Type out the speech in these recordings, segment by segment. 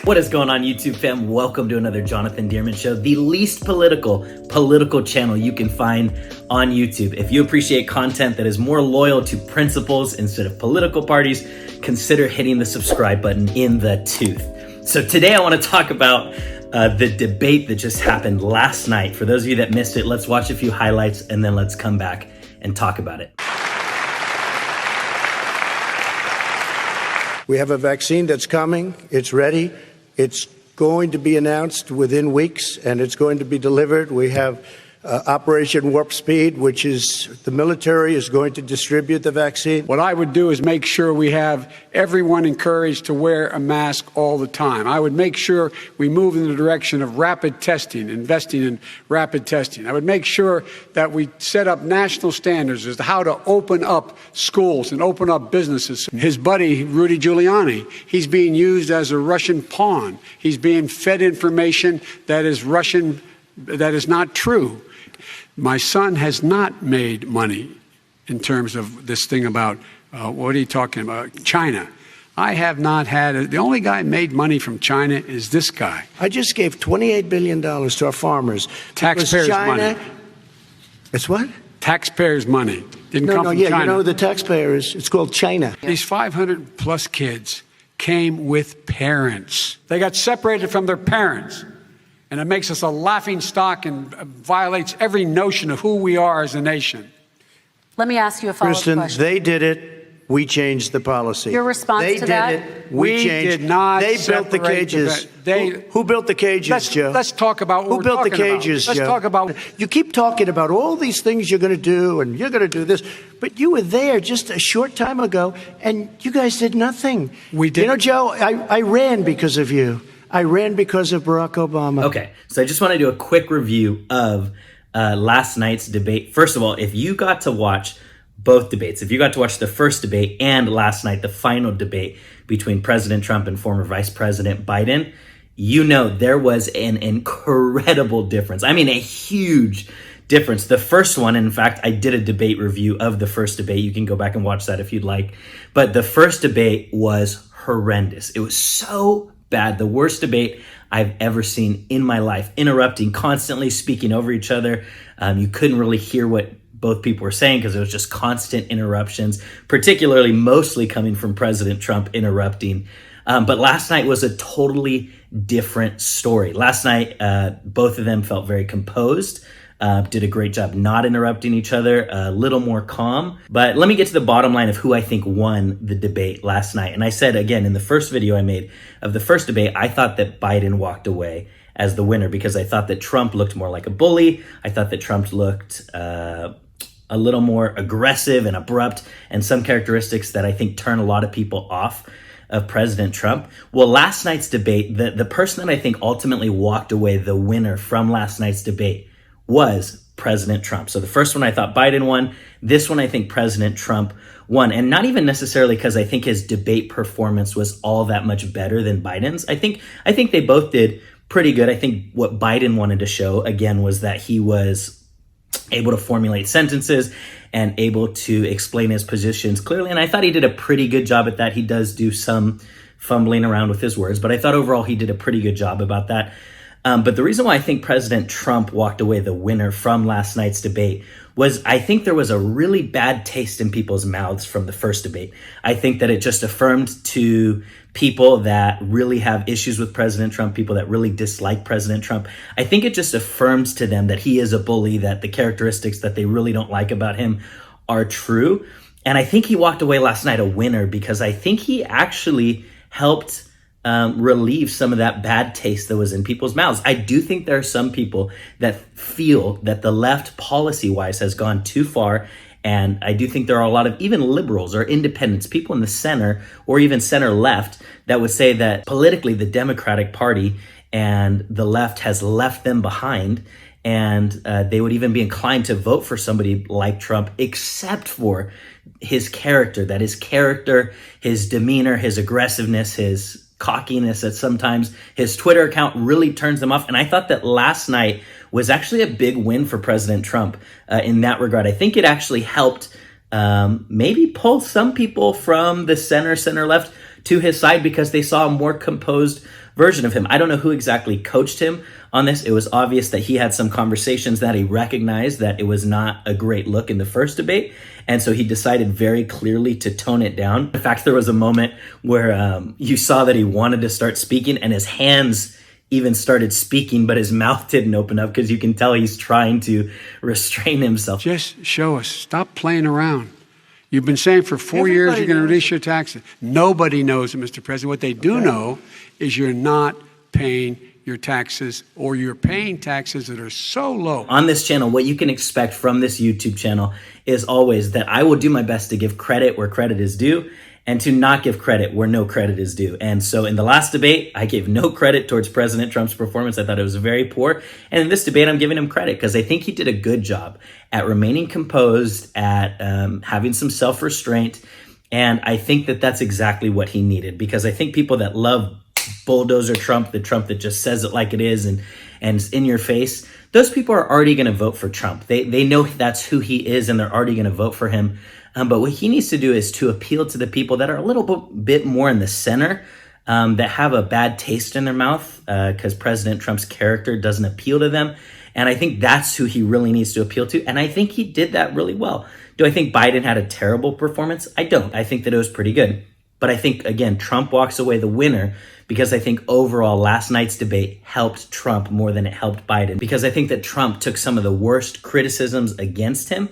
What is going on, YouTube fam? Welcome to another Jonathan Dearman Show, the least political channel you can find on YouTube. If you appreciate content that is more loyal to principles instead of political parties, consider hitting the subscribe button in the tooth. So today I want to talk about the debate that just happened last night. For those of you that missed it, let's watch a few highlights and then let's come back and talk about it. We have a vaccine that's coming. It's ready. It's going to be announced within weeks, and it's going to be delivered. We have Operation Warp Speed, which is the military is going to distribute the vaccine. What I would do is make sure we have everyone encouraged to wear a mask all the time. I would make sure we move in the direction of rapid testing, investing in rapid testing. I would make sure that we set up national standards as to how to open up schools and open up businesses. His buddy, Rudy Giuliani, he's being used as a Russian pawn. He's being fed information that is Russian, that is not true. My son has not made money in terms of this thing about, what are you talking about, China. I have not had, the only guy made money from China is this guy. I just gave $28 billion to our farmers. Taxpayers' money. It's what? Taxpayers' money. Didn't come from China. You know, the taxpayers, it's called China. These 500 plus kids came with parents. They got separated from their parents. And it makes us a laughing stock and violates every notion of who we are as a nation. Let me ask you a follow-up question. Kristen, they did it. We changed the policy. Your response to that? They did it. We changed. Did not. They built the cages. Who built the cages, Joe? Let's talk about what Who built the cages, Let's Joe? talk about. You keep talking about all these things you're going to do, and you're going to do this, but you were there just a short time ago, and you guys did nothing. We did. You know, Joe, I ran because of you. I ran because of Barack Obama. Okay, so I just want to do a quick review of last night's debate. First of all, if you got to watch both debates, if you got to watch the first debate and last night, the final debate between President Trump and former Vice President Biden, you know there was an incredible difference. I mean, a huge difference. The first one, in fact, I did a debate review of the first debate. You can go back and watch that if you'd like. But the first debate was horrendous. It was so bad. The worst debate I've ever seen in my life. Interrupting, constantly speaking over each other. You couldn't really hear what both people were saying because it was just constant interruptions, particularly mostly coming from President Trump interrupting. But last night was a totally different story. Last night, both of them felt very composed. Did a great job not interrupting each other, a little more calm. But let me get to the bottom line of who I think won the debate last night. And I said, again, in the first video I made of the first debate, I thought that Biden walked away as the winner because I thought that Trump looked more like a bully. I thought that Trump looked a little more aggressive and abrupt, and some characteristics that I think turn a lot of people off of President Trump. Well, last night's debate, the person that I think ultimately walked away the winner from last night's debate was President Trump. So the first one I thought Biden won. This one I think President Trump won. And not even necessarily because I think his debate performance was all that much better than Biden's. I think they both did pretty good. I think what Biden wanted to show, again, was that he was able to formulate sentences and able to explain his positions clearly. And I thought he did a pretty good job at that. He does do some fumbling around with his words, but I thought overall he did a pretty good job about that. But the reason why I think President Trump walked away the winner from last night's debate was I think there was a really bad taste in people's mouths from the first debate. I think that it just affirmed to people that really have issues with President Trump, people that really dislike President Trump. I think it just affirms to them that he is a bully, that the characteristics that they really don't like about him are true. And I think he walked away last night a winner because I think he actually helped relieve some of that bad taste that was in people's mouths. I do think there are some people that feel that the left policy-wise has gone too far. And I do think there are a lot of even liberals or independents, people in the center or even center left that would say that politically the Democratic Party and the left has left them behind. And they would even be inclined to vote for somebody like Trump, except for his character, that his character, his demeanor, his aggressiveness, his cockiness at sometimes his Twitter account really turns them off. And I thought that last night was actually a big win for President Trump in that regard. I think it actually helped maybe pull some people from the center left to his side because they saw a more composed version of him. I don't know who exactly coached him on this. It was obvious that he had some conversations that he recognized that it was not a great look in the first debate. And so he decided very clearly to tone it down. In fact, there was a moment where you saw that he wanted to start speaking and his hands even started speaking, but his mouth didn't open up because you can tell he's trying to restrain himself. Just show us. Stop playing around. You've been saying for 4 years you're going to reduce your taxes. Nobody knows it, Mr. President. What they do know is you're not paying your taxes, or you're paying taxes that are so low. On this channel, what you can expect from this YouTube channel is always that I will do my best to give credit where credit is due and to not give credit where no credit is due. And so in the last debate, I gave no credit towards President Trump's performance. I thought it was very poor. And in this debate, I'm giving him credit because I think he did a good job at remaining composed, at having some self-restraint. And I think that that's exactly what he needed, because I think people that love bulldozer Trump, the Trump that just says it like it is and is in your face, those people are already going to vote for Trump. They know that's who he is and they're already going to vote for him. But what he needs to do is to appeal to the people that are a little bit more in the center, that have a bad taste in their mouth because President Trump's character doesn't appeal to them. And I think that's who he really needs to appeal to. And I think he did that really well. Do I think Biden had a terrible performance? I don't. I think that it was pretty good. But I think, again, Trump walks away the winner because I think overall last night's debate helped Trump more than it helped Biden. Because I think that Trump took some of the worst criticisms against him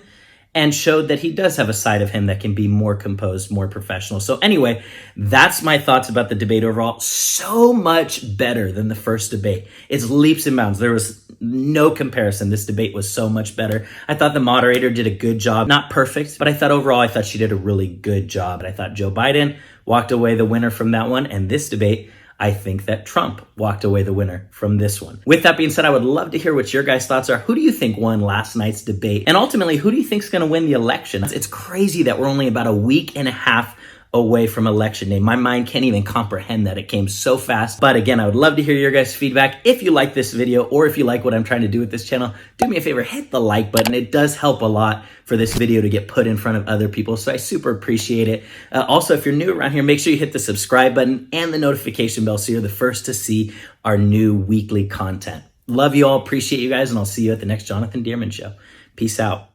and showed that he does have a side of him that can be more composed, more professional. So anyway, that's my thoughts about the debate overall. So much better than the first debate. It's leaps and bounds. There was no comparison. This debate was so much better. I thought the moderator did a good job. Not perfect, but I thought she did a really good job. And I thought Joe Biden walked away the winner from that one. And this debate, I think that Trump walked away the winner from this one. With that being said, I would love to hear what your guys' thoughts are. Who do you think won last night's debate? And ultimately, who do you think is going to win the election? It's crazy that we're only about a week and a half away from election day. My mind can't even comprehend that it came so fast. But again, I would love to hear your guys' feedback. If you like this video or if you like what I'm trying to do with this channel, do me a favor, hit the like button. It does help a lot for this video to get put in front of other people. So I super appreciate it. Also, if you're new around here, make sure you hit the subscribe button and the notification bell so you're the first to see our new weekly content. Love you all. Appreciate you guys. And I'll see you at the next Jonathan Dearman show. Peace out.